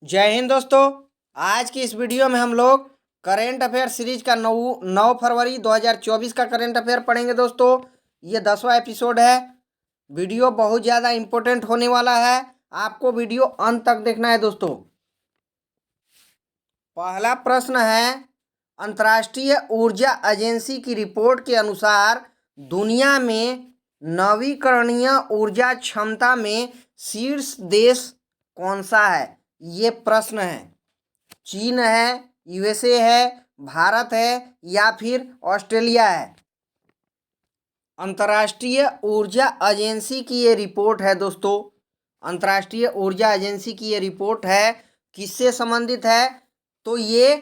जय हिंद दोस्तों। आज की इस वीडियो में हम लोग करेंट अफेयर सीरीज का 9 फरवरी 2024 का करेंट अफेयर पढ़ेंगे दोस्तों। ये 10वां एपिसोड है। वीडियो बहुत ज़्यादा इम्पोर्टेंट होने वाला है, आपको वीडियो अंत तक देखना है दोस्तों। पहला प्रश्न है, अंतर्राष्ट्रीय ऊर्जा एजेंसी की रिपोर्ट के अनुसार दुनिया में नवीकरणीय ऊर्जा क्षमता में शीर्ष देश कौन सा है? ये प्रश्न है। चीन है, यूएसए है, भारत है या फिर ऑस्ट्रेलिया है? अंतर्राष्ट्रीय ऊर्जा एजेंसी की ये रिपोर्ट है दोस्तों। अंतर्राष्ट्रीय ऊर्जा एजेंसी की ये रिपोर्ट है, किससे संबंधित है? तो ये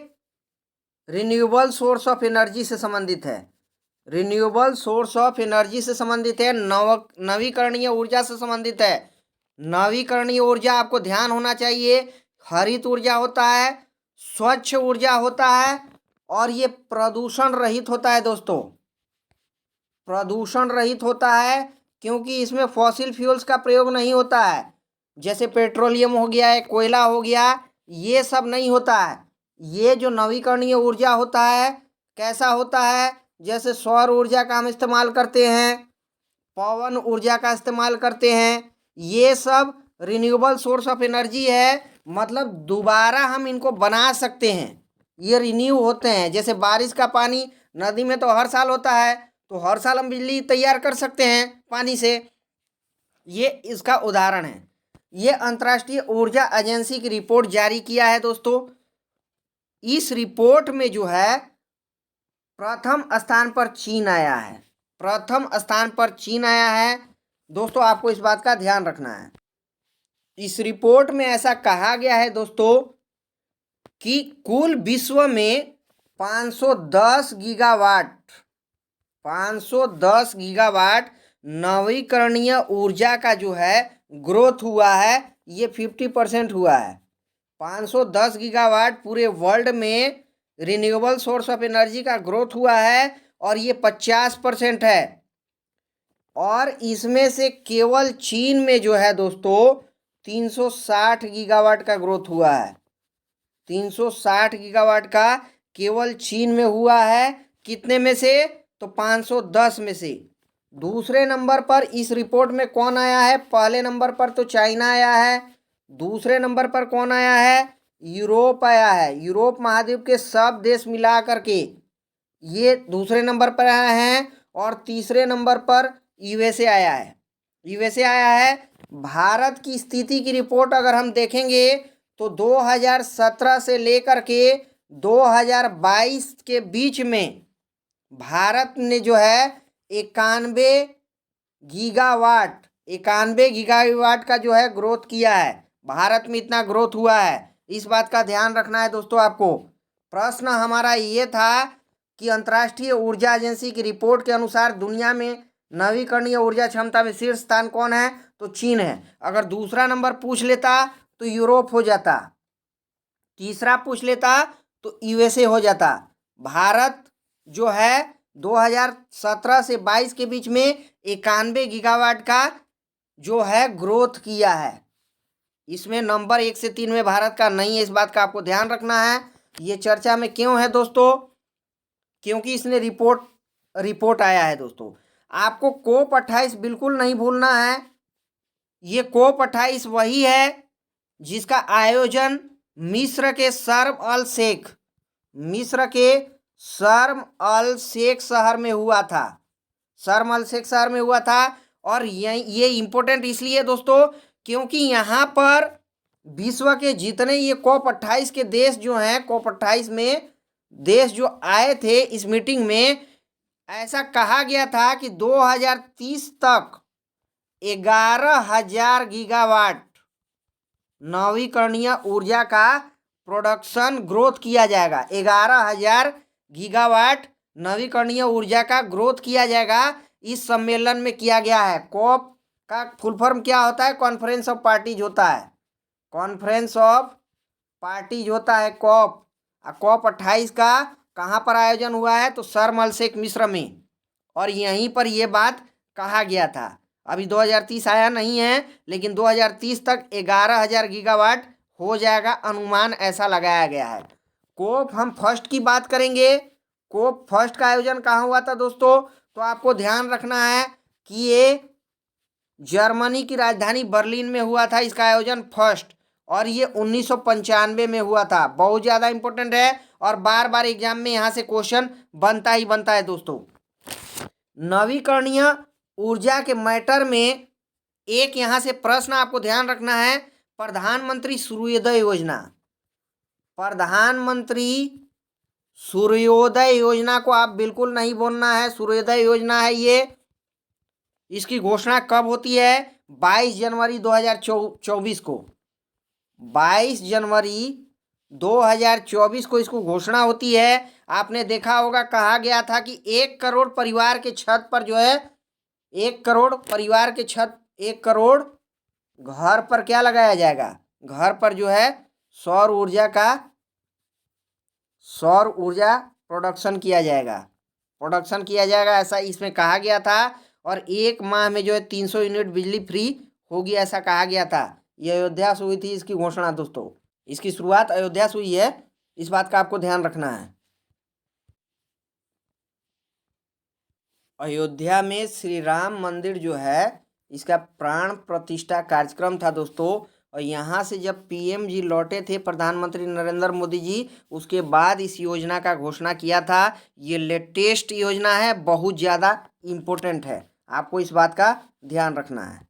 रिन्यूएबल सोर्स ऑफ एनर्जी से संबंधित है। रिन्यूएबल सोर्स ऑफ एनर्जी से संबंधित है, नवीकरणीय ऊर्जा से संबंधित है। नवीकरणीय ऊर्जा आपको ध्यान होना चाहिए, हरित ऊर्जा होता है, स्वच्छ ऊर्जा होता है और ये प्रदूषण रहित होता है दोस्तों। प्रदूषण रहित होता है क्योंकि इसमें फॉसिल फ्यूल्स का प्रयोग नहीं होता है, जैसे पेट्रोलियम हो गया है, कोयला हो गया, ये सब नहीं होता है। ये जो नवीकरणीय ऊर्जा होता है कैसा होता है? जैसे सौर ऊर्जा का हम इस्तेमाल करते हैं, पवन ऊर्जा का इस्तेमाल करते हैं, ये सब रिन्यूएबल सोर्स ऑफ एनर्जी है, मतलब दोबारा हम इनको बना सकते हैं, ये रिन्यू होते हैं। जैसे बारिश का पानी नदी में तो हर साल होता है, तो हर साल हम बिजली तैयार कर सकते हैं पानी से, ये इसका उदाहरण है। ये अंतर्राष्ट्रीय ऊर्जा एजेंसी की रिपोर्ट जारी किया है दोस्तों। इस रिपोर्ट में जो है प्रथम स्थान पर चीन आया है। प्रथम स्थान पर चीन आया है दोस्तों, आपको इस बात का ध्यान रखना है। इस रिपोर्ट में ऐसा कहा गया है दोस्तों कि कुल विश्व में 510 गीगावाट 510 गीगावाट नवीकरणीय ऊर्जा का जो है ग्रोथ हुआ है, ये 50% हुआ है। 510 गीगावाट पूरे वर्ल्ड में रिन्यूएबल सोर्स ऑफ एनर्जी का ग्रोथ हुआ है और ये 50% है। और इसमें से केवल चीन में जो है दोस्तों 360 गीगावाट का ग्रोथ हुआ है। 360 गीगावाट का केवल चीन में हुआ है। कितने में से? तो 510 में से। दूसरे नंबर पर इस रिपोर्ट में कौन आया है? पहले नंबर पर तो चाइना आया है, दूसरे नंबर पर कौन आया है? यूरोप आया है। यूरोप महाद्वीप के सब देश मिला करके ये दूसरे नंबर पर आए हैं। और तीसरे नंबर पर यूएसए आया है। यूएसए आया है। भारत की स्थिति की रिपोर्ट अगर हम देखेंगे तो 2017 से लेकर के 2022 के बीच में भारत ने जो है 91 गीगावाट का जो है ग्रोथ किया है। भारत में इतना ग्रोथ हुआ है, इस बात का ध्यान रखना है दोस्तों आपको। प्रश्न हमारा ये था कि अंतर्राष्ट्रीय ऊर्जा एजेंसी की रिपोर्ट के अनुसार दुनिया में नवीकरणीय ऊर्जा क्षमता में शीर्ष स्थान कौन है? तो चीन है। अगर दूसरा नंबर पूछ लेता तो यूरोप हो जाता, तीसरा पूछ लेता तो यूएसए हो जाता। भारत जो है 2017 से 22 के बीच में 91 गीगावाट का जो है ग्रोथ किया है। इसमें नंबर 1 से 3 में भारत का नहीं है, इस बात का आपको ध्यान रखना है। ये चर्चा में क्यों है दोस्तों? क्योंकि इसने रिपोर्ट आया है दोस्तों। आपको कोप 28 बिल्कुल नहीं भूलना है। ये कोप 28 वही है जिसका आयोजन मिस्र के शर्म अल शेख शहर में हुआ था। शर्म अल शेख शहर में हुआ था। और ये इम्पोर्टेंट इसलिए दोस्तों क्योंकि यहाँ पर विश्व के जितने ये कोप 28 के देश जो हैं, कोप 28 में देश जो आए थे इस मीटिंग में, ऐसा कहा गया था कि 2030 तक 11,000 गीगावाट नवीकरणीय ऊर्जा का प्रोडक्शन ग्रोथ किया जाएगा। 11,000 गीगावाट नवीकरणीय ऊर्जा का ग्रोथ किया जाएगा। इस सम्मेलन में किया गया है। कॉप का फुल फॉर्म क्या होता है? कॉन्फ्रेंस ऑफ पार्टीज होता है। कॉन्फ्रेंस ऑफ पार्टीज होता है कॉप। कॉप 28 का कहाँ पर आयोजन हुआ है? तो शर्म अल शेख मिस्र में। और यहीं पर यह बात कहा गया था। अभी 2030 आया नहीं है, लेकिन 2030 तक 11,000 गीगावाट हो जाएगा, अनुमान ऐसा लगाया गया है। कोप हम फर्स्ट की बात करेंगे। कोप फर्स्ट का आयोजन कहाँ हुआ था दोस्तों? तो आपको ध्यान रखना है कि ये जर्मनी की राजधानी बर्लिन में हुआ था इसका आयोजन फर्स्ट, और ये 1995 में हुआ था। बहुत ज़्यादा इंपॉर्टेंट है और बार बार एग्जाम में यहाँ से क्वेश्चन बनता ही बनता है दोस्तों। नवीकरणीय ऊर्जा के मैटर में एक यहाँ से प्रश्न आपको ध्यान रखना है, प्रधानमंत्री सूर्योदय योजना। प्रधानमंत्री सूर्योदय योजना को आप बिल्कुल नहीं बोलना है, सूर्योदय योजना है ये। इसकी घोषणा कब होती है? 22 जनवरी 2024 को। 22 जनवरी 2024 को इसको घोषणा होती है। आपने देखा होगा, कहा गया था कि 1 करोड़ परिवार के छत पर जो है, 1 करोड़ परिवार के छत, 1 करोड़ घर पर क्या लगाया जाएगा? घर पर जो है सौर ऊर्जा प्रोडक्शन किया जाएगा, ऐसा इसमें कहा गया था। और 1 माह में जो है 300 यूनिट बिजली फ्री होगी, ऐसा कहा गया था। ये अयोध्या से हुई थी इसकी घोषणा दोस्तों। इसकी शुरुआत अयोध्या से हुई है, इस बात का आपको ध्यान रखना है। अयोध्या में श्री राम मंदिर जो है, इसका प्राण प्रतिष्ठा कार्यक्रम था दोस्तों। और यहाँ से जब पीएम जी लौटे थे, प्रधानमंत्री नरेंद्र मोदी जी, उसके बाद इस योजना का घोषणा किया था। ये लेटेस्ट योजना है, बहुत ज़्यादा इम्पोर्टेंट है, आपको इस बात का ध्यान रखना है।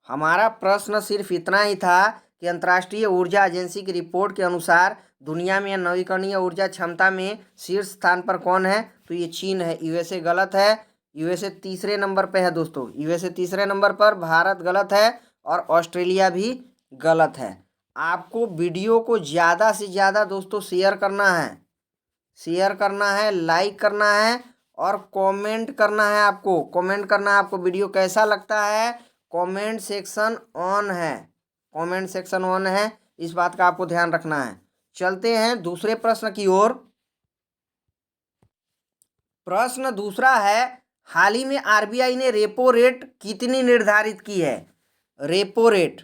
हमारा प्रश्न सिर्फ इतना ही था कि अंतर्राष्ट्रीय ऊर्जा एजेंसी की रिपोर्ट के अनुसार दुनिया में नवीकरणीय ऊर्जा क्षमता में शीर्ष स्थान पर कौन है? तो ये चीन है। यूएसए गलत है, यूएसए तीसरे नंबर पे है दोस्तों। यूएसए तीसरे नंबर पर, भारत गलत है और ऑस्ट्रेलिया भी गलत है। आपको वीडियो को ज़्यादा से ज़्यादा दोस्तों शेयर करना है, लाइक करना है और कमेंट करना है। आपको वीडियो कैसा लगता है, कमेंट सेक्शन ऑन है, इस बात का आपको ध्यान रखना है। चलते हैं दूसरे प्रश्न की ओर। प्रश्न दूसरा है, हाल ही में आरबीआई ने रेपो रेट कितनी निर्धारित की है? Repo rate.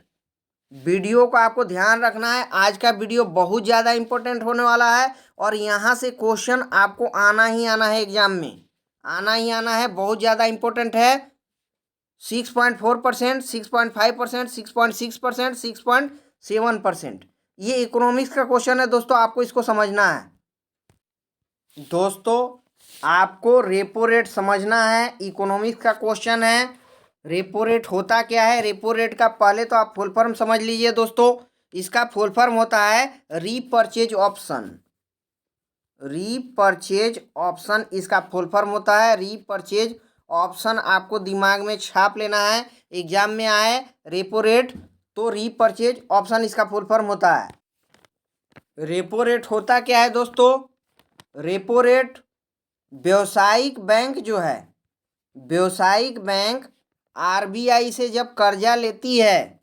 वीडियो को आपको ध्यान रखना है, आज का वीडियो बहुत ज़्यादा इंपॉर्टेंट होने वाला है और यहाँ से क्वेश्चन आपको आना ही आना है, एग्जाम में आना है, बहुत ज़्यादा इंपॉर्टेंट है। 6.4%, 6.5%, 6.6%, 6.7%, ये इकोनॉमिक्स का क्वेश्चन है दोस्तों, आपको इसको समझना है। दोस्तों आपको रेपो रेट समझना है, इकोनॉमिक्स का क्वेश्चन है। रेपो रेट होता क्या है? रेपो रेट का पहले तो आप फुल फॉर्म समझ लीजिए दोस्तों। इसका फुल फॉर्म होता है रीपर्चेज ऑप्शन, इसका फुल फॉर्म होता है रीपर्चेज ऑप्शन। आपको दिमाग में छाप लेना है, एग्जाम में आए रेपो रेट तो रीपर्चेज ऑप्शन इसका फुल फॉर्म होता है। रेपो रेट होता क्या है दोस्तों? रेपो रेट व्यावसायिक बैंक आरबीआई से जब कर्जा लेती है,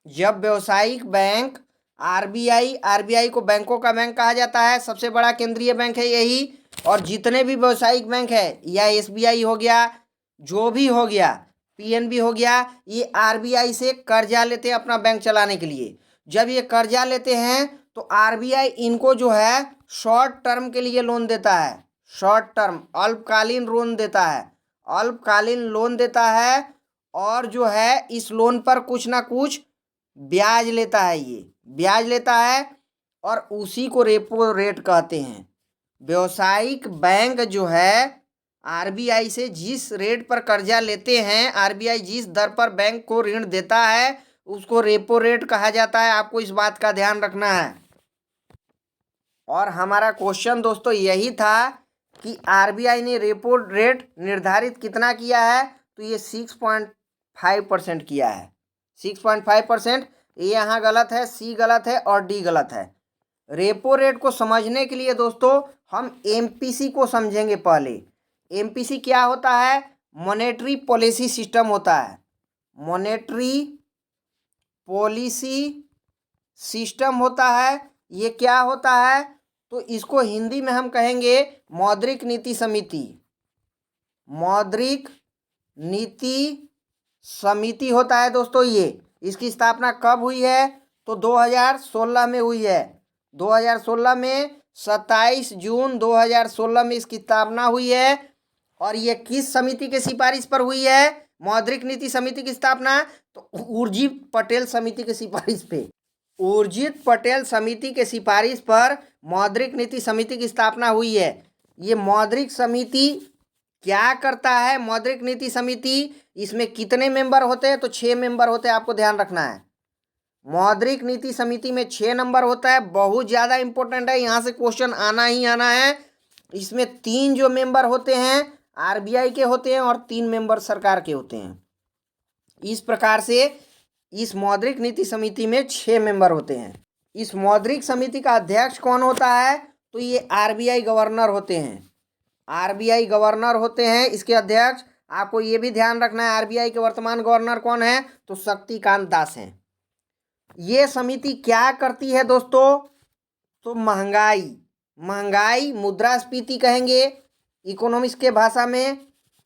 जब व्यावसायिक बैंक आरबीआई को बैंकों का बैंक कहा जाता है, सबसे बड़ा केंद्रीय बैंक है यही। और जितने भी व्यावसायिक बैंक है, या एसबीआई हो गया, जो भी हो गया, पीएनबी हो गया, ये आरबीआई से कर्जा लेते हैं अपना बैंक चलाने के लिए। जब ये कर्जा लेते हैं तो आरबीआई इनको जो है शॉर्ट टर्म के लिए लोन देता है, शॉर्ट टर्म अल्पकालीन लोन देता है और जो है इस लोन पर कुछ ना कुछ ब्याज लेता है, ये ब्याज लेता है और उसी को रेपो रेट कहते हैं। व्यावसायिक बैंक जो है आरबीआई से जिस रेट पर कर्जा लेते हैं, आरबीआई जिस दर पर बैंक को ऋण देता है, उसको रेपो रेट कहा जाता है। आपको इस बात का ध्यान रखना है। और हमारा क्वेश्चन दोस्तों यही था कि आरबीआई ने रेपो रेट निर्धारित कितना किया है? तो ये 6.5% किया है, 6.5%। ये यहाँ गलत है, सी गलत है और डी गलत है। रेपो रेट को समझने के लिए दोस्तों हम एमपीसी को समझेंगे पहले। एमपीसी क्या होता है? मॉनेटरी पॉलिसी सिस्टम होता है, मॉनेटरी पॉलिसी सिस्टम होता है। ये क्या होता है? तो इसको हिंदी में हम कहेंगे मौद्रिक नीति समिति होता है दोस्तों। ये इसकी स्थापना कब हुई है? तो 2016 में हुई है। 2016 में 27 जून 2016 में इसकी स्थापना हुई है। और ये किस समिति के सिफारिश पर हुई है? मौद्रिक नीति समिति की स्थापना, तो उर्जित पटेल समिति के सिफारिश पे, उर्जित पटेल समिति के सिफारिश पर मौद्रिक नीति समिति की स्थापना हुई है। ये मौद्रिक समिति क्या करता है? मौद्रिक नीति समिति, इसमें कितने मेंबर होते हैं? तो 6 मेंबर होते हैं, आपको ध्यान रखना है। मौद्रिक नीति समिति में 6 नंबर होता है, बहुत ज़्यादा इंपॉर्टेंट है, यहाँ से क्वेश्चन आना ही आना है। इसमें 3 जो मेंबर होते हैं आरबीआई के होते हैं और 3 मेंबर सरकार के होते हैं। इस प्रकार से इस मौद्रिक नीति समिति में 6 मेंबर होते हैं। इस मौद्रिक समिति का अध्यक्ष कौन होता है? तो ये आरबीआई गवर्नर होते हैं। आरबीआई गवर्नर होते हैं इसके अध्यक्ष। आपको ये भी ध्यान रखना है आरबीआई के वर्तमान गवर्नर कौन है? तो शक्तिकांत दास हैं। ये समिति क्या करती है दोस्तों? तो महंगाई मुद्रास्फीति कहेंगे इकोनॉमिक्स के भाषा में,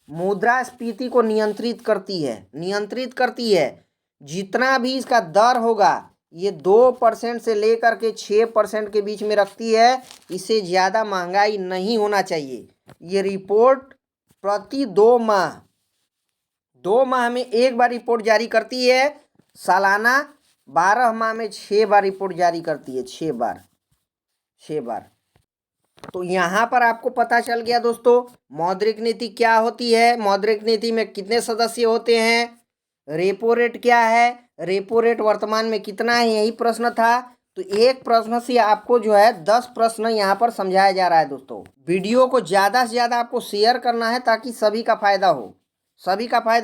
मुद्रास्फीति को नियंत्रित करती है। जितना भी इसका दर होगा ये 2% से लेकर के 6% के बीच में रखती है। इससे ज़्यादा महंगाई नहीं होना चाहिए। ये रिपोर्ट प्रति 2 माह में एक बार रिपोर्ट जारी करती है। सालाना 12 माह में 6 बार रिपोर्ट जारी करती है। 6 बार। तो यहाँ पर आपको पता चल गया दोस्तों मौद्रिक नीति क्या होती है, मौद्रिक नीति में कितने सदस्य होते हैं, रेपो रेट क्या है, रेपो रेट वर्तमान में कितना है, यही प्रश्न था। तो एक प्रश्न से आपको जो है 10 प्रश्न यहाँ पर समझाया जा रहा है दोस्तों। वीडियो को ज़्यादा से ज़्यादा आपको शेयर करना है ताकि सभी का फायदा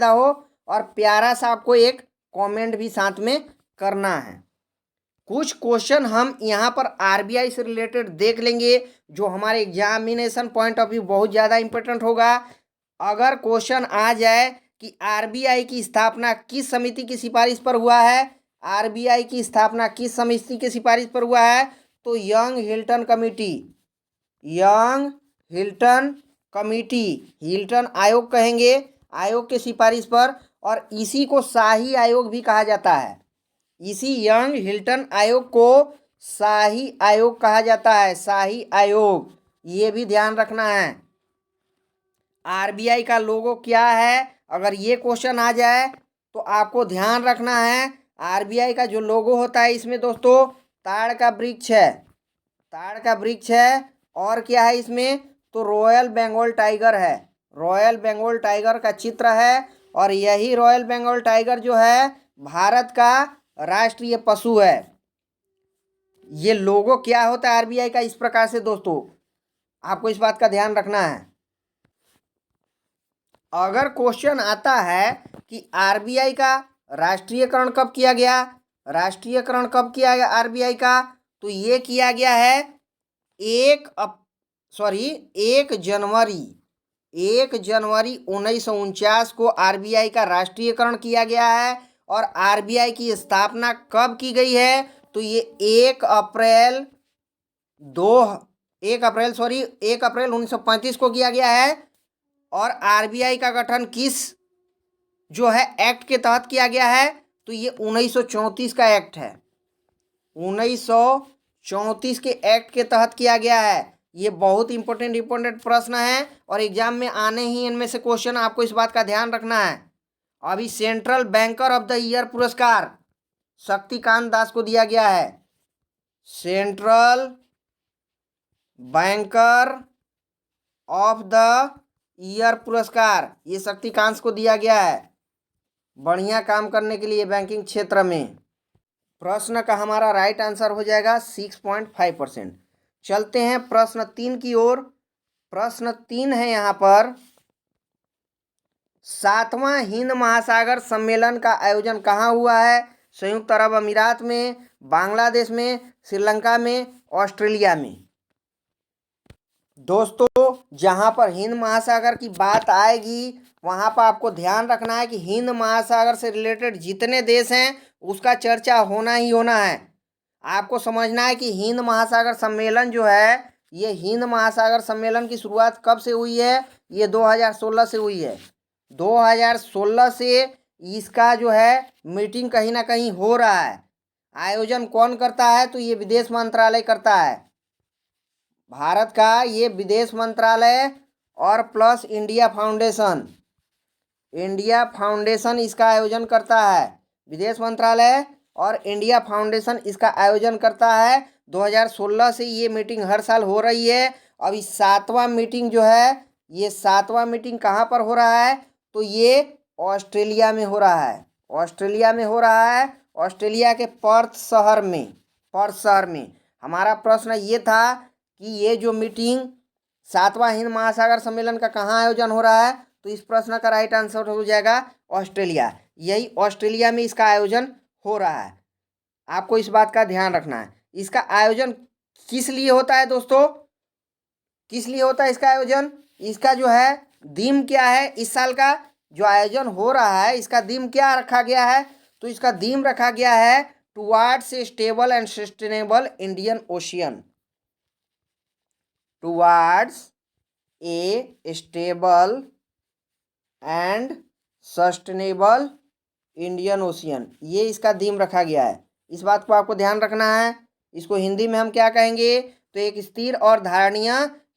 हो, और प्यारा सा आपको एक कमेंट भी साथ में करना है। कुछ क्वेश्चन हम यहाँ पर आरबीआई से रिलेटेड देख लेंगे जो हमारे एग्जामिनेशन पॉइंट ऑफ व्यू बहुत ज़्यादा इंपॉर्टेंट होगा। अगर क्वेश्चन आ जाए कि आरबीआई की स्थापना किस समिति की सिफारिश पर हुआ है, आरबीआई की स्थापना किस समिति की सिफारिश पर हुआ है, तो यंग हिल्टन आयोग कहेंगे, आयोग के सिफारिश पर। और इसी को शाही आयोग भी कहा जाता है। इसी यंग हिल्टन आयोग को शाही आयोग कहा जाता है। शाही आयोग, ये भी ध्यान रखना है। आरबीआई का लोगो क्या है? अगर ये क्वेश्चन आ जाए तो आपको ध्यान रखना है आरबीआई का जो लोगो होता है इसमें दोस्तों ताड़ का वृक्ष है। और क्या है इसमें? तो रॉयल बंगाल टाइगर है। रॉयल बंगाल टाइगर का चित्र है। और यही रॉयल बंगाल टाइगर जो है भारत का राष्ट्रीय पशु है। ये लोगो क्या होता है आरबीआई का? इस प्रकार से दोस्तों आपको इस बात का ध्यान रखना है। अगर क्वेश्चन आता है कि आरबीआई का राष्ट्रीयकरण कब किया गया, आरबीआई का, तो ये किया गया है 1 जनवरी 1949 को आरबीआई का राष्ट्रीयकरण किया गया है। और आरबीआई की स्थापना कब की गई है? तो ये 1 अप्रैल 1935 को किया गया है। और आरबीआई का गठन किस जो है एक्ट के तहत किया गया है? तो ये 1934 का एक्ट है। 1934 के एक्ट के तहत किया गया है। ये बहुत इंपॉर्टेंट प्रश्न है और एग्जाम में आने ही इनमें से क्वेश्चन, आपको इस बात का ध्यान रखना है। अभी central banker of the year पुरस्कार शक्तिकांत दास को दिया गया है। Central banker of the year पुरस्कार ये शक्तिकांत को दिया गया है बढ़िया काम करने के लिए बैंकिंग क्षेत्र में। प्रश्न का हमारा राइट आंसर हो जाएगा 6.5%। चलते हैं प्रश्न 3 की ओर। प्रश्न 3 है यहाँ पर, 7वां हिंद महासागर सम्मेलन का आयोजन कहाँ हुआ है? संयुक्त अरब अमीरात में, बांग्लादेश में, श्रीलंका में, ऑस्ट्रेलिया में। दोस्तों जहाँ पर हिंद महासागर की बात आएगी वहाँ पर आपको ध्यान रखना है कि हिंद महासागर से रिलेटेड जितने देश हैं उसका चर्चा होना ही होना है। आपको समझना है कि हिंद महासागर सम्मेलन जो है, ये हिंद महासागर सम्मेलन की शुरुआत कब से हुई है? ये 2016 से हुई है। 2016 से इसका जो है मीटिंग कहीं ना कहीं हो रहा है। आयोजन कौन करता है? तो ये विदेश मंत्रालय करता है। भारत का ये विदेश मंत्रालय और plus India foundation, India foundation इसका आयोजन करता है। विदेश मंत्रालय और इंडिया फाउंडेशन इसका आयोजन करता है। 2016 से ये मीटिंग हर साल हो रही है। अभी 7वां मीटिंग जो है, ये 7वां मीटिंग कहाँ पर हो रहा है? तो ये ऑस्ट्रेलिया में हो रहा है। ऑस्ट्रेलिया में हो रहा है, ऑस्ट्रेलिया के पर्थ शहर में। पर्थ शहर में हमारा प्रश्न ये था कि ये जो मीटिंग 7वां हिंद महासागर सम्मेलन का कहाँ आयोजन हो रहा है? तो इस प्रश्न का राइट आंसर हो जाएगा ऑस्ट्रेलिया। यही ऑस्ट्रेलिया में इसका आयोजन हो रहा है। आपको इस बात का ध्यान रखना है। इसका आयोजन किस लिए होता है दोस्तों? किस लिए होता है इसका आयोजन? इसका जो है थीम क्या है? इस साल का जो आयोजन हो रहा है इसका थीम क्या रखा गया है? तो इसका थीम रखा गया है towards A stable and sustainable Indian ocean. Towards A stable and sustainable Indian ocean, ये इसका थीम रखा गया है। इस बात को आपको ध्यान रखना है। इसको हिंदी में हम क्या कहेंगे? तो एक स्थिर और धारणीय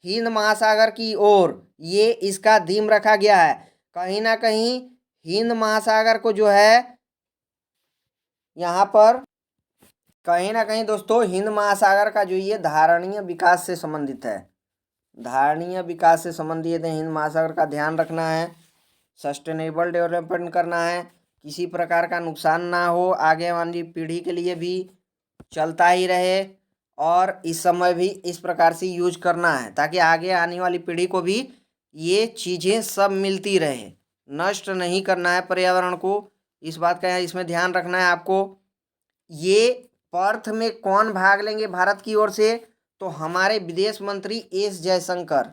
हिंद महासागर की ओर, ये इसका थीम रखा गया है। कहीं ना कहीं हिंद महासागर को जो है यहाँ पर कहीं ना कहीं दोस्तों हिंद महासागर का जो ये धारणीय विकास से संबंधित है। धारणीय विकास से संबंधित है। हिंद महासागर का ध्यान रखना है, सस्टेनेबल डेवलपमेंट करना है, किसी प्रकार का नुकसान ना हो, आगे वाली पीढ़ी के लिए भी चलता ही रहे और इस समय भी इस प्रकार से यूज करना है ताकि आगे आने वाली पीढ़ी को भी ये चीज़ें सब मिलती रहे। नष्ट नहीं करना है पर्यावरण को, इस बात का इसमें ध्यान रखना है आपको। ये पर्थ में कौन भाग लेंगे भारत की ओर से? तो हमारे विदेश मंत्री एस जयशंकर।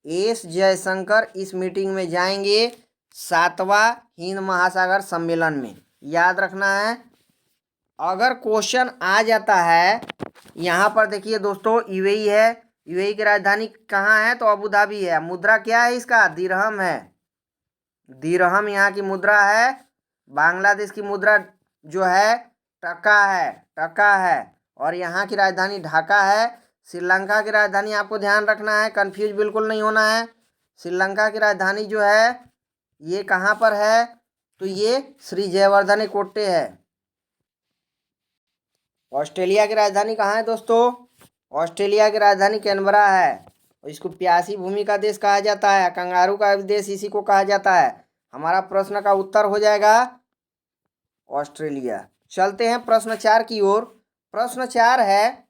एस जयशंकर इस मीटिंग में जाएंगे 7वां हिंद महासागर सम्मेलन में। याद रखना है। अगर क्वेश्चन आ जाता है, यहाँ पर देखिए दोस्तों यूएई है, यूएई की राजधानी कहाँ है? तो अबू धाबी है। मुद्रा क्या है इसका? दिरहम है। दिरहम यहाँ की मुद्रा है। बांग्लादेश की मुद्रा जो है टका है, टका है। और यहाँ की राजधानी ढाका है। श्रीलंका की राजधानी आपको ध्यान रखना है, कंफ्यूज बिल्कुल नहीं होना है। श्रीलंका की राजधानी जो है ये कहाँ पर है? तो ये श्री जयवर्धने कोट्टे है। ऑस्ट्रेलिया की राजधानी कहाँ है दोस्तों? ऑस्ट्रेलिया की राजधानी कैनबरा है। और इसको प्यासी भूमि का देश कहा जाता है, कंगारू का देश इसी को कहा जाता है। हमारा प्रश्न का उत्तर हो जाएगा ऑस्ट्रेलिया। चलते हैं प्रश्न 4 की ओर। प्रश्न 4 है,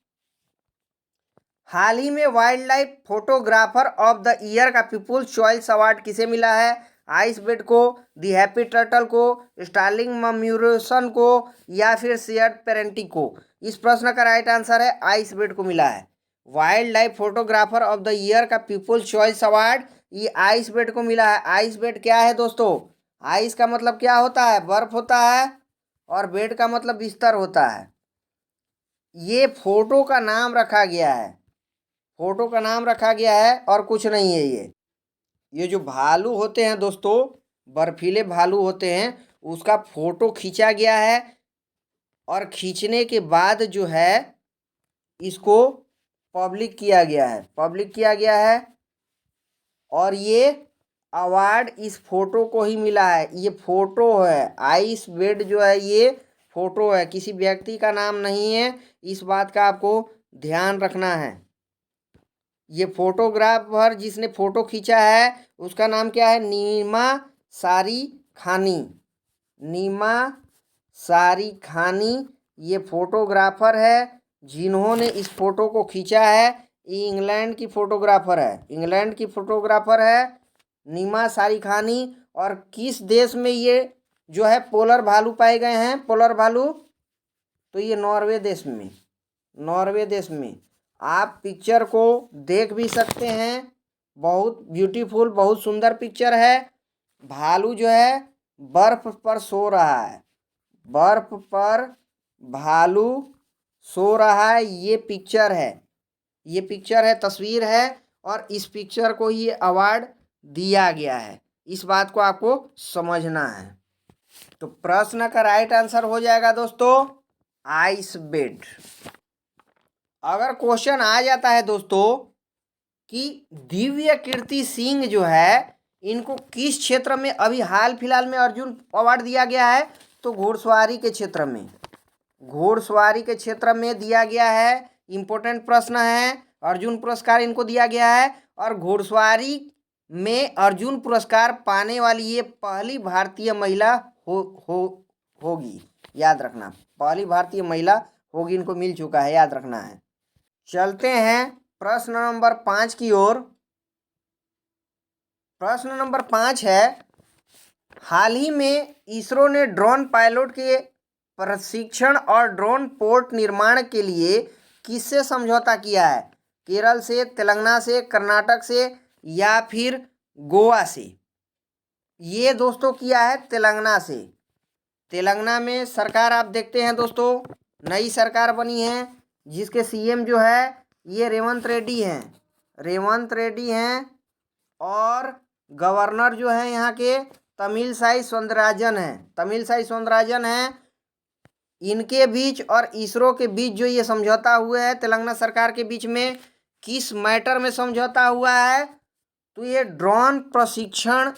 हाल ही में wild life photographer of the year का पीपुल्स चॉइस अवार्ड किसे मिला है? आइस बेड को, दी हैप्पी टर्टल को, स्टार्लिंग मम्यूरेशन को या फिर शेयर्ड पेरेंटिंग को? इस प्रश्न का राइट आंसर है आइस बेड को मिला है। Wild life photographer of the year का पीपुल्स चॉइस अवार्ड ये आइस बेड को मिला है। आइस बेड क्या है दोस्तों? आइस का मतलब क्या होता है? बर्फ होता है, और बेड का मतलब बिस्तर होता है। ये फोटो का नाम रखा गया है, फोटो का नाम रखा गया है और कुछ नहीं है। ये जो भालू होते हैं दोस्तों, बर्फीले भालू होते हैं, उसका फोटो खींचा गया है और खींचने के बाद जो है इसको पब्लिक किया गया है, पब्लिक किया गया है। और ये अवार्ड इस फोटो को ही मिला है। ये फोटो है, आइस बेड जो है ये फोटो है, किसी व्यक्ति का नाम नहीं है। इस बात का आपको ध्यान रखना है। ये फोटोग्राफर जिसने फोटो खींचा है उसका नाम क्या है? नीमा सारी खानी। नीमा सारी खानी ये फोटोग्राफर है जिन्होंने इस फोटो को खींचा है। ये इंग्लैंड की फोटोग्राफर है, इंग्लैंड की फोटोग्राफर है नीमा सारी खानी। और किस देश में ये जो है पोलर भालू पाए गए हैं? पोलर भालू तो ये नॉर्वे देश में, नॉर्वे देश में। आप पिक्चर को देख भी सकते हैं, बहुत ब्यूटीफुल, बहुत सुंदर पिक्चर है। भालू जो है बर्फ पर सो रहा है, बर्फ पर भालू सो रहा है। ये पिक्चर है, ये पिक्चर है, तस्वीर है। और इस पिक्चर को ये अवार्ड दिया गया है। इस बात को आपको समझना है। तो प्रश्न का राइट आंसर हो जाएगा दोस्तों आइस बेड। अगर क्वेश्चन आ जाता है दोस्तों कि दिव्य कीर्ति सिंह जो है इनको किस क्षेत्र में अभी हाल फिलहाल में अर्जुन अवार्ड दिया गया है, तो घोड़सवारी के क्षेत्र में, घोड़सवारी के क्षेत्र में दिया गया है। इंपॉर्टेंट प्रश्न है, अर्जुन पुरस्कार इनको दिया गया है और घोड़सवारी में अर्जुन पुरस्कार पाने वाली ये पहली भारतीय महिला होगी, याद रखना, पहली भारतीय महिला होगी, इनको मिल चुका है, याद रखना है। चलते हैं प्रश्न नंबर 5 की ओर। प्रश्न नंबर 5 है, हाल ही में इसरो ने ड्रोन पायलट के प्रशिक्षण और ड्रोन पोर्ट निर्माण के लिए किससे समझौता किया है? केरल से, तेलंगाना से, कर्नाटक से या फिर गोवा से? ये दोस्तों किया है तेलंगाना से। तेलंगाना में सरकार आप देखते हैं दोस्तों, नई सरकार बनी है जिसके सीएम जो है ये रेवंत रेड्डी हैं, रेवंत रेड्डी हैं और गवर्नर जो है यहाँ के तमिलसाई सौंदरराजन हैं, तमिलसाई सौंदरराजन हैं। इनके बीच और इसरो के बीच जो ये समझौता हुआ है तेलंगाना सरकार के बीच में, किस मैटर में समझौता हुआ है? तो ये ड्रोन प्रशिक्षण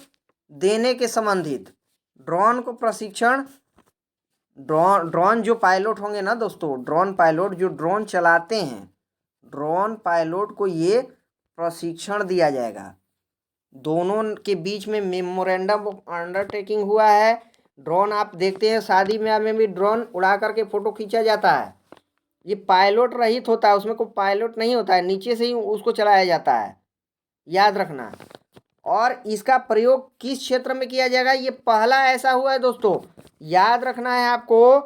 देने के संबंधित, ड्रोन को प्रशिक्षण, ड्रोन जो पायलट होंगे ना दोस्तों, ड्रोन पायलट जो ड्रोन चलाते हैं, ड्रोन पायलट को ये प्रशिक्षण दिया जाएगा। दोनों के बीच में मेमोरेंडम ऑफ अंडरटेकिंग हुआ है। ड्रोन आप देखते हैं शादी ब्याह में भी ड्रोन उड़ा करके फ़ोटो खींचा जाता है, ये पायलट रहित होता है, उसमें कोई पायलट नहीं होता है, नीचे से ही उसको चलाया जाता है, याद रखना। और इसका प्रयोग किस क्षेत्र में किया जाएगा? ये पहला ऐसा हुआ है दोस्तों, याद रखना है आपको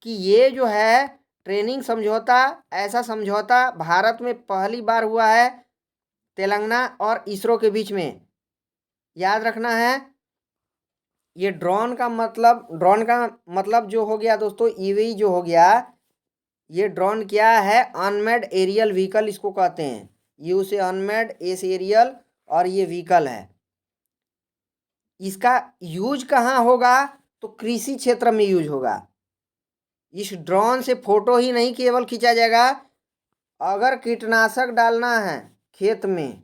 कि ये जो है ट्रेनिंग समझौता, ऐसा समझौता भारत में पहली बार हुआ है तेलंगाना और इसरो के बीच में, याद रखना है। ये ड्रोन का मतलब जो हो गया दोस्तों, ईवी जो हो गया, ये ड्रोन क्या है? अनमेड एरियल व्हीकल इसको कहते हैं, यू से अनमेड, एस एरियल और ये व्हीकल है। इसका यूज कहाँ होगा? तो कृषि क्षेत्र में यूज होगा। इस ड्रोन से फोटो ही नहीं केवल खींचा जाएगा, अगर कीटनाशक डालना है खेत में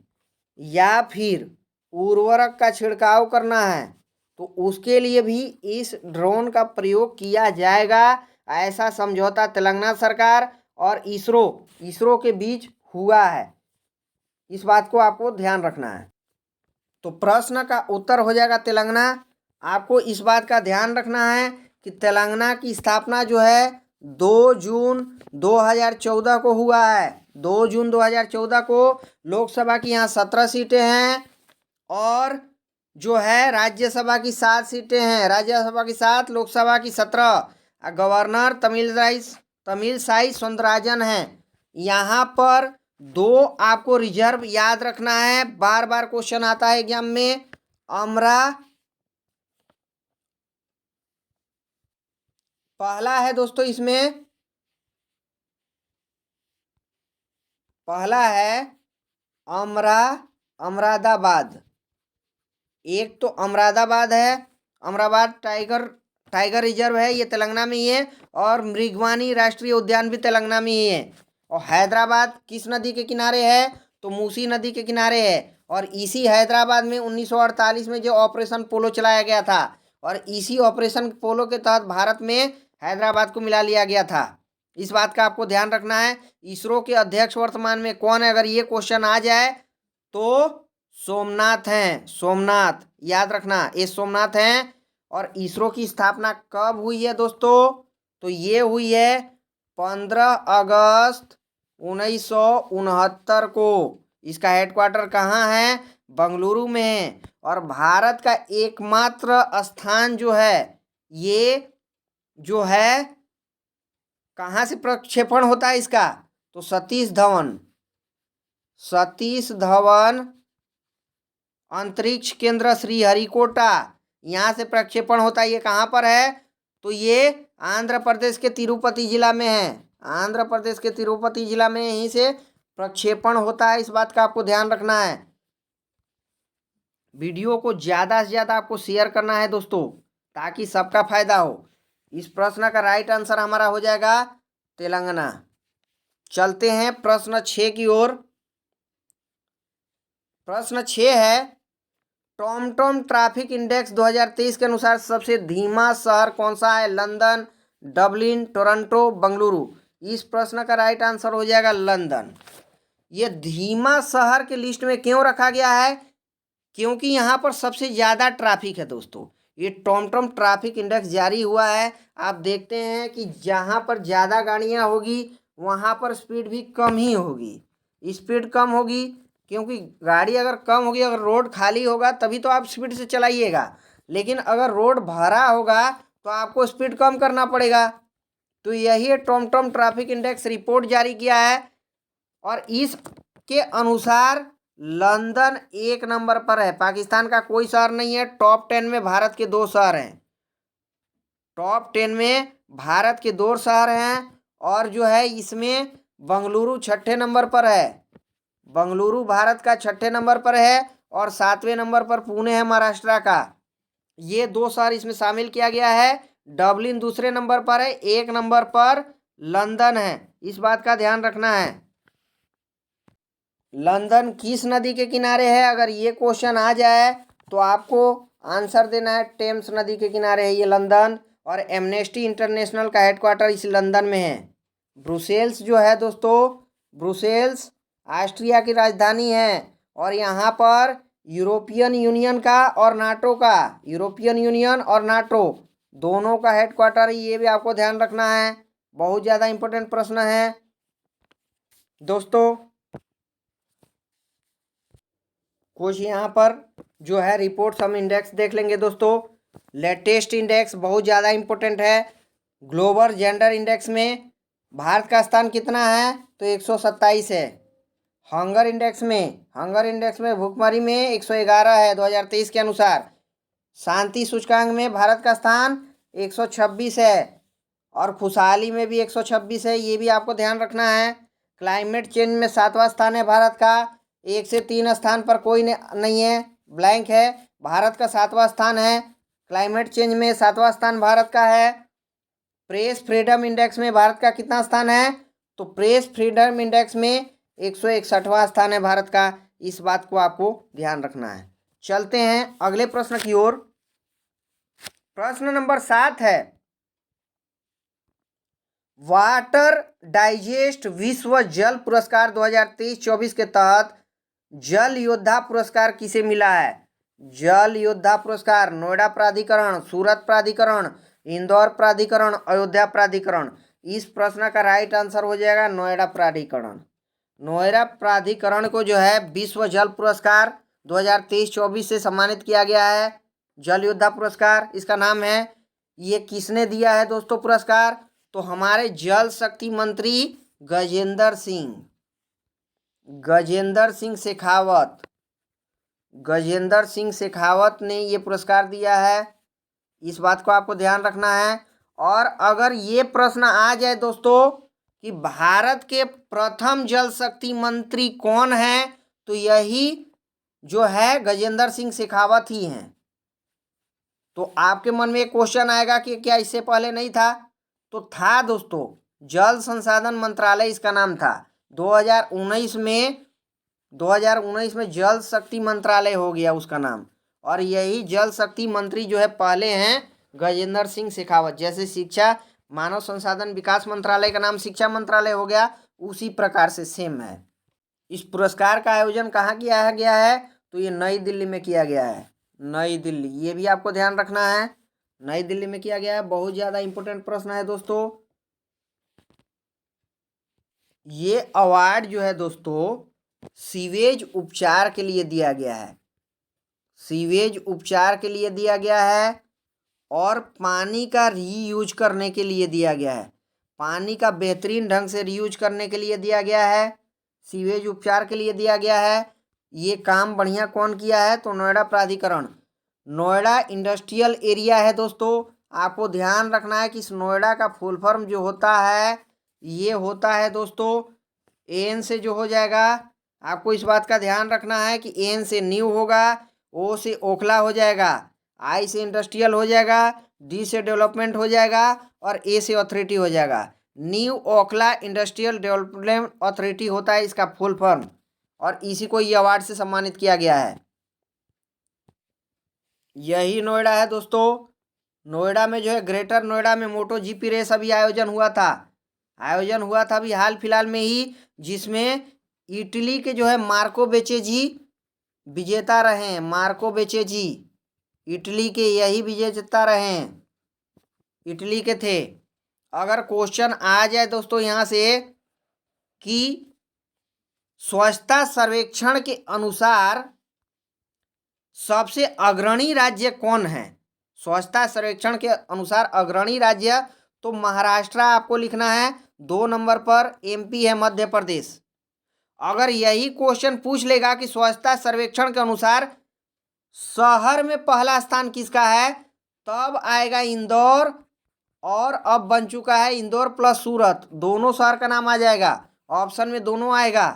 या फिर उर्वरक का छिड़काव करना है तो उसके लिए भी इस ड्रोन का प्रयोग किया जाएगा। ऐसा समझौता तेलंगाना सरकार और इसरो के बीच हुआ है, इस बात को आपको ध्यान रखना है। तो प्रश्न का उत्तर हो जाएगा तेलंगाना। आपको इस बात का ध्यान रखना है कि तेलंगाना की स्थापना जो है 2 जून 2014 को हुआ है। 2 जून 2014 को लोकसभा की यहाँ 17 सीटें हैं और जो है राज्यसभा की 7 सीटें हैं, राज्यसभा की 7, लोकसभा की 17। गवर्नर तमिलसाई सौंदरराजन हैं। यहाँ पर 2 आपको रिजर्व याद रखना है, बार बार क्वेश्चन आता है एग्जाम में। अमरा पहला है दोस्तों, इसमें पहला है अमरादाबाद, एक तो अमरादाबाद है, अमराबाद टाइगर रिजर्व है, ये तेलंगाना में ही है, और मृगवानी राष्ट्रीय उद्यान भी तेलंगाना में ही है। और हैदराबाद किस नदी के किनारे है? तो मूसी नदी के किनारे है। और इसी हैदराबाद में 1948 में जो ऑपरेशन पोलो चलाया गया था, और इसी ऑपरेशन पोलो के तहत भारत में हैदराबाद को मिला लिया गया था। इस बात का आपको ध्यान रखना है। इसरो के अध्यक्ष वर्तमान में कौन है? अगर ये क्वेश्चन आ जाए तो सोमनाथ हैं, सोमनाथ, याद रखना, ये सोमनाथ हैं। और इसरो की स्थापना कब हुई है दोस्तों? तो ये हुई है 15 अगस्त 1969 को। इसका हेडक्वार्टर कहाँ है? बंगलुरु में है। और भारत का एकमात्र स्थान जो है, ये जो है कहाँ से प्रक्षेपण होता है इसका? तो सतीश धवन अंतरिक्ष केंद्र श्रीहरिकोटा, यहाँ से प्रक्षेपण होता है। ये कहाँ पर है? तो ये आंध्र प्रदेश के तिरुपति जिला में है, आंध्र प्रदेश के तिरुपति जिला में यहीं से प्रक्षेपण होता है। इस बात का आपको ध्यान रखना है। वीडियो को ज़्यादा से ज़्यादा आपको शेयर करना है दोस्तों, ताकि सबका फायदा हो। इस प्रश्न का राइट आंसर हमारा हो जाएगा तेलंगाना। चलते हैं प्रश्न 6 की ओर। प्रश्न 6 है, टॉमटॉम ट्रैफिक इंडेक्स 2023 के अनुसार सबसे धीमा शहर कौन सा है? London, Dublin, Toronto, Bengaluru. इस प्रश्न का राइट आंसर हो जाएगा लंदन। ये धीमा शहर के लिस्ट में क्यों रखा गया है? क्योंकि यहाँ पर सबसे ज़्यादा ट्रैफिक है दोस्तों। ये टॉमटॉम ट्रैफिक इंडेक्स जारी हुआ है। आप देखते हैं कि जहाँ पर ज़्यादा गाड़ियाँ होगी वहाँ पर स्पीड भी कम ही होगी। स्पीड कम होगी क्योंकि गाड़ी अगर कम होगी, अगर रोड खाली होगा तभी तो आप स्पीड से चलाइएगा, लेकिन अगर रोड भरा होगा तो आपको स्पीड कम करना पड़ेगा। तो यही टॉमटॉम ट्रैफिक इंडेक्स रिपोर्ट जारी किया है और इसके अनुसार लंदन 1 नंबर पर है। पाकिस्तान का कोई शहर नहीं है। टॉप 10 में भारत के 2 शहर हैं। टॉप 10 में भारत के 2 शहर हैं और जो है इसमें बंगलुरु 6ठे नंबर पर है। बंगलुरु भारत का 6ठे नंबर पर है और 7वें नंबर पर पुणे है महाराष्ट्र का। ये 2 शहर इसमें शामिल किया गया है। डबलिन दूसरे नंबर पर है, 1 नंबर पर लंदन है। इस बात का ध्यान रखना है। लंदन किस नदी के किनारे है? अगर ये क्वेश्चन आ जाए तो आपको आंसर देना है टेम्स नदी के किनारे है ये लंदन। और एमनेस्टी इंटरनेशनल का हेडक्वार्टर इस लंदन में है। ब्रुसेल्स जो है दोस्तों, ब्रुसेल्स ऑस्ट्रिया की राजधानी है और यहाँ पर यूरोपियन यूनियन का और नाटो का, यूरोपियन यूनियन और नाटो दोनों का हेडक्वार्टर है। ये भी आपको ध्यान रखना है, बहुत ज़्यादा इंपॉर्टेंट प्रश्न है दोस्तों। कुछ यहाँ पर जो है रिपोर्ट्स हम इंडेक्स देख लेंगे दोस्तों। लेटेस्ट इंडेक्स बहुत ज़्यादा इंपॉर्टेंट है। ग्लोबल जेंडर इंडेक्स में भारत का स्थान कितना है? तो 127 है। हंगर इंडेक्स में भुखमरी में 111 है 2023 के अनुसार। शांति सूचकांक में भारत का स्थान 126 है और खुशहाली में भी 126 है। ये भी आपको ध्यान रखना है। क्लाइमेट चेंज में 7वां स्थान है भारत का। 1 से 3 स्थान पर कोई नहीं है, ब्लैंक है। भारत का 7वां स्थान है। क्लाइमेट चेंज में 7वां स्थान भारत का है। प्रेस फ्रीडम इंडेक्स में भारत का कितना स्थान है? तो प्रेस फ्रीडम इंडेक्स में 161वां स्थान है भारत का। इस बात को आपको ध्यान रखना है। चलते हैं अगले प्रश्न की ओर। प्रश्न नंबर 7 है, वाटर डाइजेस्ट विश्व जल पुरस्कार 2023-24 के तहत जल योद्धा पुरस्कार किसे मिला है? जल योद्धा पुरस्कार नोएडा प्राधिकरण, सूरत प्राधिकरण, इंदौर प्राधिकरण, अयोध्या प्राधिकरण। इस प्रश्न का राइट आंसर हो जाएगा नोएडा प्राधिकरण। नोएडा प्राधिकरण को जो है विश्व जल पुरस्कार 2023-24 से सम्मानित किया गया है। जल योद्धा पुरस्कार इसका नाम है। ये किसने दिया है दोस्तों पुरस्कार? तो हमारे जल शक्ति मंत्री गजेंद्र सिंह शेखावत ने ये पुरस्कार दिया है। इस बात को आपको ध्यान रखना है। और अगर ये प्रश्न आ जाए दोस्तों कि भारत के प्रथम जल शक्ति मंत्री कौन है, तो यही जो है गजेंद्र सिंह शेखावत ही हैं। तो आपके मन में एक क्वेश्चन आएगा कि क्या इससे पहले नहीं था? तो था दोस्तों, जल संसाधन मंत्रालय इसका नाम था। 2019 में जल शक्ति मंत्रालय हो गया उसका नाम। और यही जल शक्ति मंत्री जो है पहले हैं गजेंद्र सिंह शेखावत। जैसे शिक्षा मानव संसाधन विकास मंत्रालय का नाम शिक्षा मंत्रालय हो गया, उसी प्रकार से सेम है। इस पुरस्कार का आयोजन कहाँ किया गया है? तो ये नई दिल्ली में किया गया है। नई दिल्ली, ये भी आपको ध्यान रखना है, नई दिल्ली में किया गया है। बहुत ज़्यादा इंपॉर्टेंट प्रश्न है दोस्तों। ये अवार्ड जो है दोस्तों सीवेज उपचार के लिए दिया गया है। सीवेज उपचार के लिए दिया गया है और पानी का रीयूज करने के लिए दिया गया है। पानी का बेहतरीन ढंग से रीयूज करने के लिए दिया गया है। सीवेज उपचार के लिए दिया गया है। ये काम बढ़िया कौन किया है? तो नोएडा प्राधिकरण। नोएडा इंडस्ट्रियल एरिया है दोस्तों। आपको ध्यान रखना है कि इस नोएडा का फुल फॉर्म जो होता है ये होता है दोस्तों एन से जो हो जाएगा। आपको इस बात का ध्यान रखना है कि एन से न्यू होगा, ओ से ओखला हो जाएगा, आई से इंडस्ट्रियल हो जाएगा, डी से डेवलपमेंट हो जाएगा और ए से अथॉरिटी हो जाएगा। New Okhla industrial development authority होता है इसका फुल फॉर्म, और इसी को ये अवार्ड से सम्मानित किया गया है। यही नोएडा है दोस्तों। नोएडा में जो है ग्रेटर नोएडा में मोटो जीपी रेस अभी आयोजन हुआ था अभी हाल फिलहाल में ही, जिसमें इटली के जो है मार्को बेचेजी विजेता रहे हैं। मार्को बेचेजी इटली के यही विजेता रहे हैं, इटली के थे। अगर क्वेश्चन आ जाए दोस्तों यहाँ से कि स्वच्छता सर्वेक्षण के अनुसार सबसे अग्रणी राज्य कौन है, स्वच्छता सर्वेक्षण के अनुसार अग्रणी राज्य, तो महाराष्ट्र आपको लिखना है। 2 नंबर पर एमपी है, मध्य प्रदेश। अगर यही क्वेश्चन पूछ लेगा कि स्वच्छता सर्वेक्षण के अनुसार शहर में पहला स्थान किसका है, तब आएगा इंदौर, और अब बन चुका है इंदौर प्लस सूरत, दोनों शहर का नाम आ जाएगा, ऑप्शन में दोनों आएगा।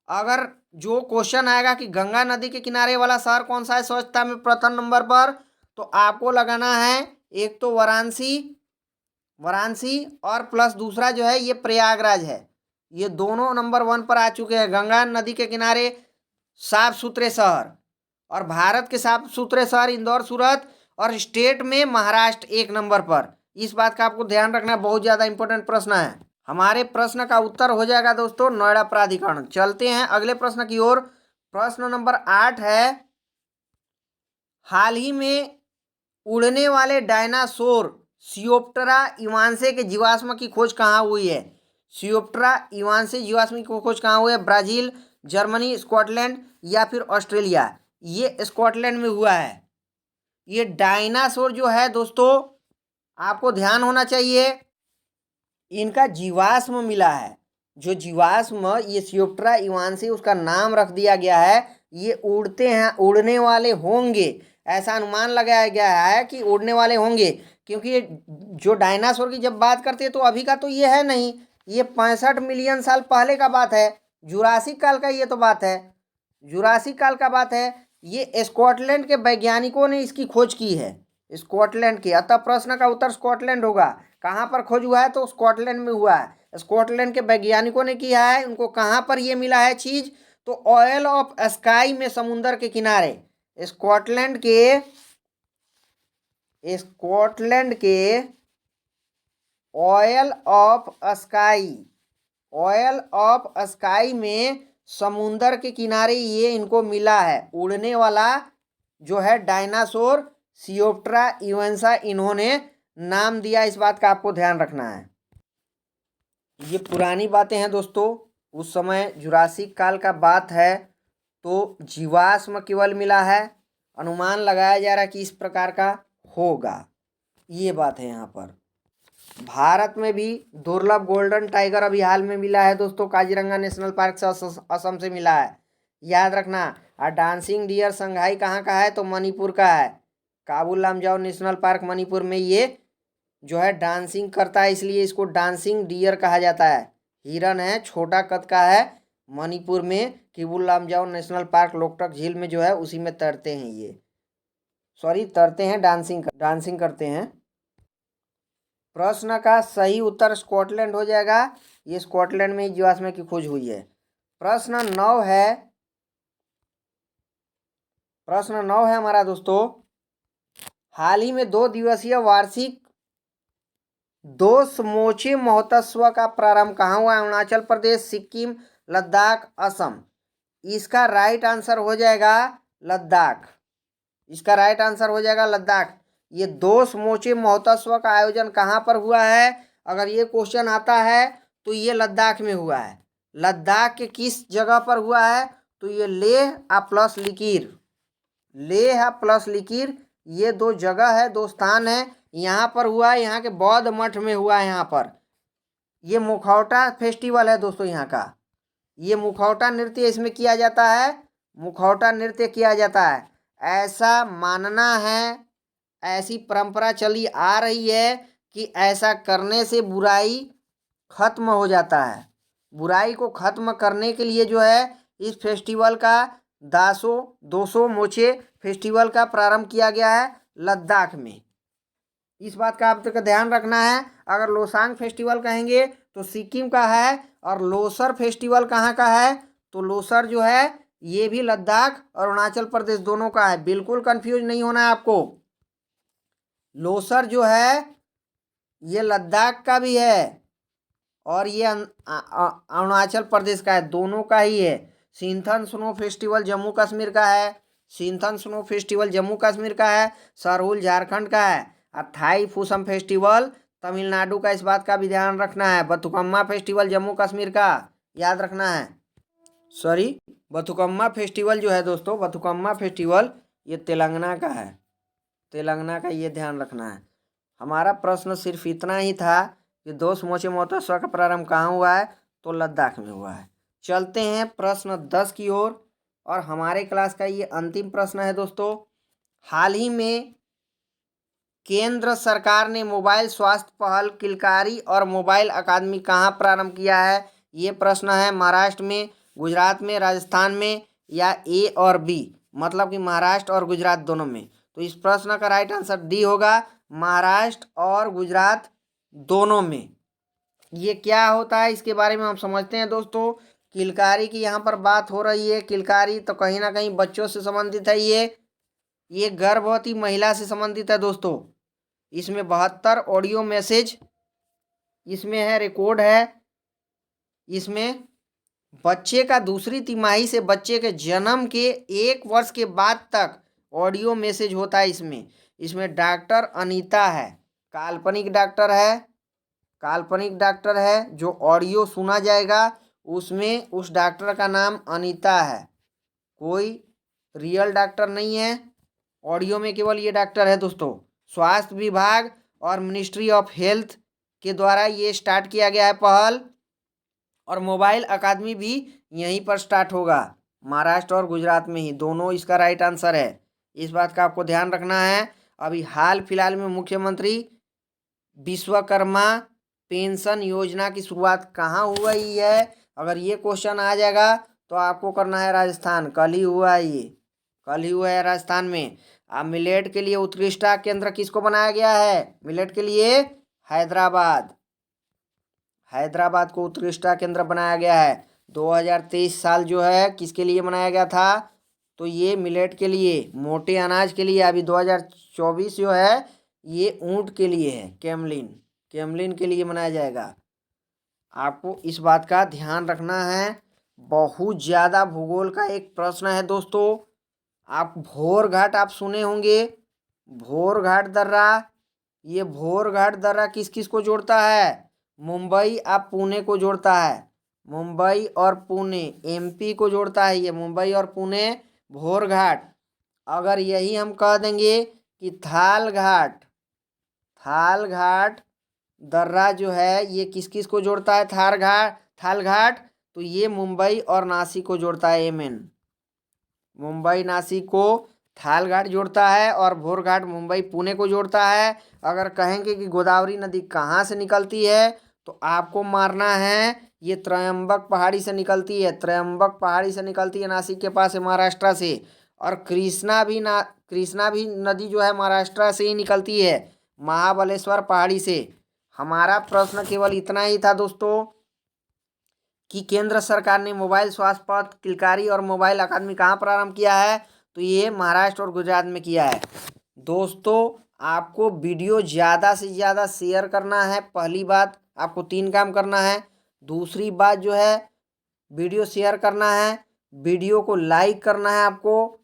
अगर जो क्वेश्चन आएगा कि गंगा नदी के किनारे वाला शहर कौन सा है स्वच्छता में प्रथम नंबर पर, तो आपको लगाना है एक तो वाराणसी और प्लस दूसरा जो है ये प्रयागराज है। ये दोनों नंबर 1 पर आ चुके हैं। गंगा नदी के किनारे साफ सुथरे शहर, और भारत के साफ सुथरे शहर इंदौर सूरत, और स्टेट में महाराष्ट्र 1 नंबर पर। इस बात का आपको ध्यान रखना, बहुत ज़्यादा इंपॉर्टेंट प्रश्न है। हमारे प्रश्न का उत्तर हो जाएगा दोस्तों नोएडा प्राधिकरण। चलते हैं अगले प्रश्न की ओर। प्रश्न नंबर 8 है, हाल ही में उड़ने वाले डायनासोर सियोप्टेरा इवांसे के जीवाश्म की खोज कहाँ हुई है। सियोप्टेरा इवांसे जीवाश्म की खोज कहाँ हुई है, ब्राजील, जर्मनी, स्कॉटलैंड या फिर ऑस्ट्रेलिया। ये स्कॉटलैंड में हुआ है। ये डायनासोर जो है दोस्तों, आपको ध्यान होना चाहिए, इनका जीवाश्म मिला है। जो जीवाश्म ये सियोप्टेरा इवांसे, उसका नाम रख दिया गया है। ये उड़ते हैं, उड़ने वाले होंगे, ऐसा अनुमान लगाया गया है कि उड़ने वाले होंगे, क्योंकि ये जो डायनासोर की जब बात करते हैं तो अभी का तो ये है नहीं, ये 65 मिलियन साल पहले का बात है, जुरासिक काल का ये तो बात है, जुरासिक काल का बात है। ये स्कॉटलैंड के वैज्ञानिकों ने इसकी खोज की है, स्कॉटलैंड की। अतः प्रश्न का उत्तर स्कॉटलैंड होगा। कहाँ पर खोज हुआ है, तो स्कॉटलैंड में हुआ है। स्कॉटलैंड के वैज्ञानिकों ने किया है। उनको कहाँ पर ये मिला है चीज, तो ऑयल ऑफ स्काई में, समुंदर के किनारे। स्कॉटलैंड के ऑयल ऑफ स्काई में, समुंदर के किनारे ये इनको मिला है। उड़ने वाला जो है डायनासोर सियोप्टेरा इवांसा, इन्होंने नाम दिया। इस बात का आपको ध्यान रखना है। ये पुरानी बातें हैं दोस्तों, उस समय जुरासिक काल का बात है, तो जीवाश्म केवल मिला है। अनुमान लगाया जा रहा है कि इस प्रकार का होगा, ये बात है यहाँ पर। भारत में भी दुर्लभ गोल्डन टाइगर अभी हाल में मिला है दोस्तों, काजीरंगा नेशनल पार्क से, असम से मिला है, याद रखना। और डांसिंग डियर संघाई कहाँ का है, तो मणिपुर का है। काबुल लामजाओ नेशनल पार्क मणिपुर में ये जो है डांसिंग करता है, इसलिए इसको डांसिंग डियर कहा जाता है। हिरन है, छोटा कद का है, मणिपुर में किबुल लामजाओ नेशनल पार्क लोकटक झील में जो है उसी में तैरते हैं ये, सॉरी तैरते हैं, डांसिंग करते हैं। प्रश्न का सही उत्तर स्कॉटलैंड हो जाएगा। ये स्कॉटलैंड में जीवाश्म की खोज हुई है। प्रश्न 9 है हमारा दोस्तों, हाल ही में 2 दिवसीय वार्षिक दोसमोचे महोत्सव का प्रारंभ कहाँ हुआ है, अरुणाचल प्रदेश, सिक्किम, लद्दाख, असम। इसका राइट आंसर हो जाएगा लद्दाख। इसका राइट आंसर हो जाएगा लद्दाख। ये दोसमोचे महोत्सव का आयोजन कहाँ पर हुआ है, अगर ये क्वेश्चन आता है तो ये लद्दाख में हुआ है। लद्दाख के किस जगह पर हुआ है, तो ये लेह प्लस लिकीर, ये 2 जगह है, 2 स्थान है, यहाँ पर हुआ है। यहाँ के बौद्ध मठ में हुआ है। यहाँ पर ये मुखौटा फेस्टिवल है दोस्तों यहाँ का। ये मुखौटा नृत्य इसमें किया जाता है, मुखौटा नृत्य किया जाता है, ऐसा मानना है, ऐसी परंपरा चली आ रही है कि ऐसा करने से बुराई खत्म हो जाता है। बुराई को खत्म करने के लिए जो है इस फेस्टिवल का दोसो मोचे फेस्टिवल का प्रारंभ किया गया है लद्दाख में। इस बात का आप तक ध्यान रखना है। अगर लोसांग फेस्टिवल कहेंगे तो सिक्किम का है, और लोसर फेस्टिवल कहाँ का है, तो लोसर जो है ये भी लद्दाख और अरुणाचल प्रदेश दोनों का है। बिल्कुल कंफ्यूज नहीं होना है आपको। लोसर जो है ये लद्दाख का भी है और ये अरुणाचल प्रदेश का है, दोनों का ही है। सिंथन स्नो फेस्टिवल जम्मू कश्मीर का है, सिंथन स्नो फेस्टिवल जम्मू कश्मीर का है। सरहुल झारखंड का है। और थाई फूसम फेस्टिवल तमिलनाडु का। इस बात का भी ध्यान रखना है। बथुकम्मा फेस्टिवल जम्मू कश्मीर का, याद रखना है। सॉरी, बथुकम्मा फेस्टिवल जो है दोस्तों, बथुकम्मा फेस्टिवल ये तेलंगाना का है, तेलंगाना का, ये ध्यान रखना है। हमारा प्रश्न सिर्फ इतना ही था कि दोस्त मोचे महोत्सव का प्रारंभ कहाँ हुआ है, तो लद्दाख में हुआ है। चलते हैं प्रश्न 10 की ओर, और हमारे क्लास का ये अंतिम प्रश्न है दोस्तों। हाल ही में केंद्र सरकार ने मोबाइल स्वास्थ्य पहल किलकारी और मोबाइल अकादमी कहाँ प्रारंभ किया है? ये प्रश्न है। महाराष्ट्र में, गुजरात में, राजस्थान में, या ए और बी, मतलब कि महाराष्ट्र और गुजरात दोनों में। तो इस प्रश्न का राइट आंसर डी होगा, महाराष्ट्र और गुजरात दोनों में। ये क्या होता है इसके बारे में हम समझते हैं दोस्तों। किलकारी की यहाँ पर बात हो रही है। किलकारी तो कहीं ना कहीं बच्चों से संबंधित है। ये गर्भवती महिला से संबंधित है दोस्तों। इसमें 72 ऑडियो मैसेज इसमें है, रिकॉर्ड है। इसमें बच्चे का दूसरी तिमाही से बच्चे के जन्म के 1 वर्ष के बाद तक ऑडियो मैसेज होता है। इसमें डॉक्टर अनीता है, काल्पनिक डॉक्टर है, काल्पनिक डॉक्टर है। जो ऑडियो सुना जाएगा उसमें उस डॉक्टर का नाम अनीता है, कोई रियल डॉक्टर नहीं है। ऑडियो में केवल ये डॉक्टर है दोस्तों। स्वास्थ्य विभाग और मिनिस्ट्री ऑफ हेल्थ के द्वारा ये स्टार्ट किया गया है पहल, और मोबाइल अकादमी भी यहीं पर स्टार्ट होगा, महाराष्ट्र और गुजरात में ही। दोनों इसका राइट आंसर है। इस बात का आपको ध्यान रखना है। अभी हाल फिलहाल में मुख्यमंत्री विश्वकर्मा पेंशन योजना की शुरुआत कहाँ हुई है? अगर ये क्वेश्चन आ जाएगा तो आपको करना है राजस्थान। कल ही हुआ है, ये कल ही हुआ है राजस्थान में। अब मिलेट के लिए उत्कृष्टता केंद्र किसको बनाया गया है? मिलेट के लिए हैदराबाद, हैदराबाद को उत्कृष्टता केंद्र बनाया गया है। 2023 साल जो है किसके लिए बनाया गया था? तो ये मिलेट के लिए, मोटे अनाज के लिए। अभी 2024 जो है ये ऊंट के लिए है, कैमलिन, कैमलिन के लिए बनाया जाएगा। आपको इस बात का ध्यान रखना है। बहुत ज़्यादा भूगोल का एक प्रश्न है दोस्तों। आप भोर घाट आप सुने होंगे, भोर घाट दर्रा। ये भोर घाट दर्रा किस किस को जोड़ता है? मुंबई आप पुणे को जोड़ता है, मुंबई और पुणे, एमपी को जोड़ता है ये, मुंबई और पुणे भोर घाट। अगर यही हम कह देंगे कि थाल घाट, थाल घाट दर्रा जो है ये किस किस को जोड़ता है? थाल घाट, तो ये मुंबई और नासिक को जोड़ता है। एमएन, मुंबई नासिक को थाल घाट जोड़ता है, और भोर घाट मुंबई पुणे को जोड़ता है। अगर कहेंगे कि गोदावरी नदी कहाँ से निकलती है, तो आपको मारना है ये त्रयंबक पहाड़ी से निकलती है, त्रयंबक पहाड़ी से निकलती है, नासिक के पास है, महाराष्ट्र से। और कृष्णा भी नदी जो है महाराष्ट्र से ही निकलती है, महाबलेश्वर पहाड़ी से। हमारा प्रश्न केवल इतना ही था दोस्तों कि केंद्र सरकार ने मोबाइल स्वास्थ्य पथ किलकारी और मोबाइल अकादमी कहाँ प्रारंभ किया है? तो ये महाराष्ट्र और गुजरात में किया है। दोस्तों आपको वीडियो ज़्यादा से ज़्यादा शेयर करना है। पहली बात, आपको 3 काम करना है। दूसरी बात जो है, वीडियो शेयर करना है, वीडियो को लाइक करना है आपको,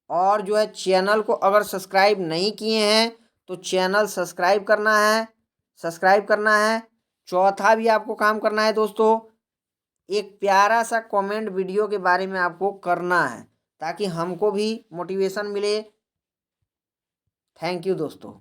और जो है चैनल को अगर सब्सक्राइब नहीं किए हैं तो चैनल सब्सक्राइब करना है, सब्सक्राइब करना है। चौथा भी आपको काम करना है दोस्तों, एक प्यारा सा कमेंट वीडियो के बारे में आपको करना है, ताकि हमको भी मोटिवेशन मिले। थैंक यू दोस्तों।